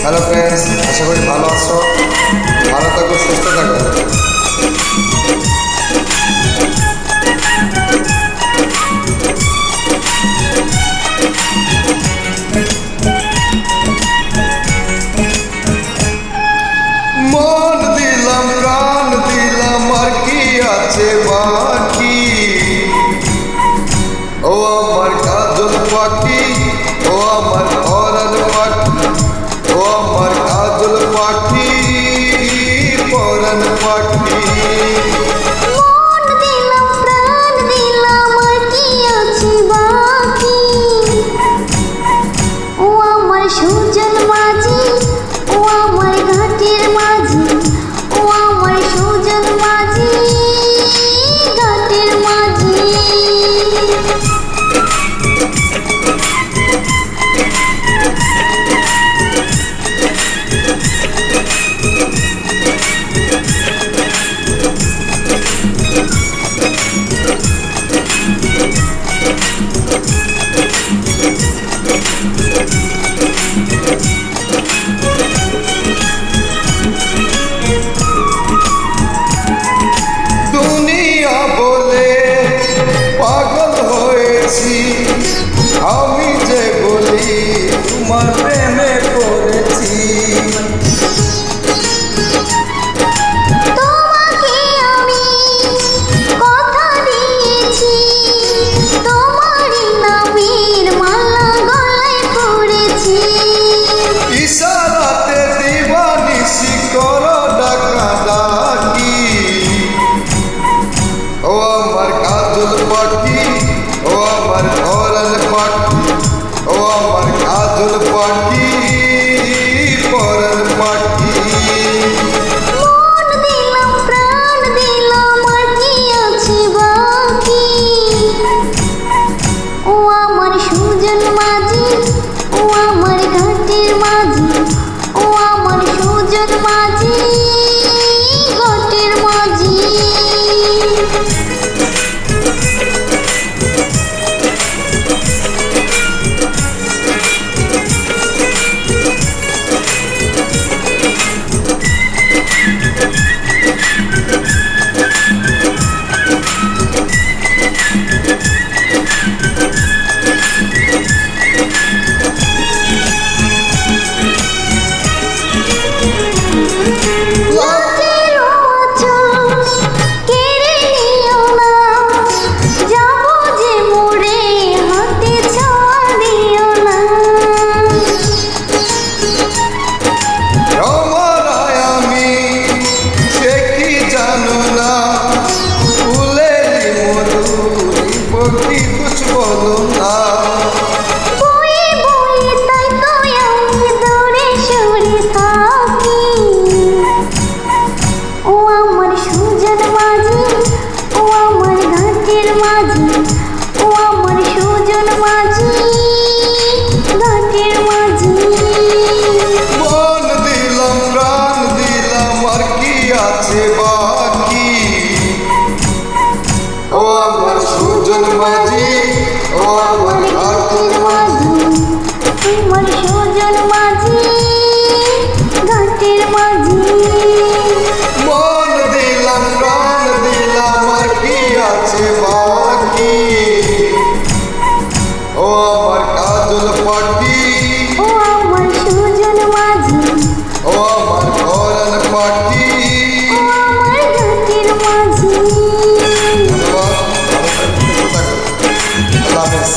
Hello friends, আশা করি ভালো আছো। ভালো থাকো, সুস্থ থাকো। মন দিলাম, প্রাণ দিলাম, আর কি আছে বাকি? ও আমার কাজল পাখি, ও আমার পরাণ পাখি, ও আমার কাজল পাখি, পরাণ পাখি। মন দিলাম, প্রাণ দিলাম, আর কি আছে বাকি? ও আমার সুজন মাঝি, ও আমার ঘাটের মাঝি, ও আমার সুজন মাঝি, ঘাটের মাঝি। দুনিয়া বলে পাগল হয়েছি, আমি যে বলি তোমার প্রেমে পড়েছি। তোমাকে আমি কথা দিয়েছি, তোমারই নামের মালা গলায় পড়েছি। ইশারাতে দিবানিশি করো ডাকাডাকি। ও আমার কাজল পাখি, ও আমার পরাণ পাখি, ও আমার কাজল পাখি, পরাণ পাখি। মন দিলাম, প্রাণ দিলাম, আর কি আছে বাকি? ও আমার সুজন মাঝি, ও আমার ঘাটের মাঝি, ও আমার সুজন মাঝি, ঘাটের মাঝি। লাজের আঁচল কেড়ে নিও না, যাবো যে মোরে হাতে ছাড় দিও না। রমরায় আমি সে কি জানো না, ফুলের মধুরি পক্ষী কুছ বলো না। বয়ে বয়ে তাই তো আমি দূরে সরে থাকি। ও আমার সুজন মাঝি, ও আমার ঘাটের মাঝি, ও আমার সুজন মাঝি, ঘাটের মাঝি। মন দিলাম, প্রাণ দিলাম, আর কি আছে বাকি? ও আমার সুজন মাঝি, ও আমার ঘাটের মাঝি। আমার সুজন মাঝি, ঘাটের মাঝি। মন দিলাম, প্রাণ দিলাম, আর কি আছে বাকি? ও আমার কাজল পাখি, ও আমার সুজন মাঝি, ও আমার পরাণ পাখি। ও আমার ঘাটের মাঝি। ধন্যবাদ, ভালো থাকো, সুস্থ থাকো। আল্লাহ হাফেজ।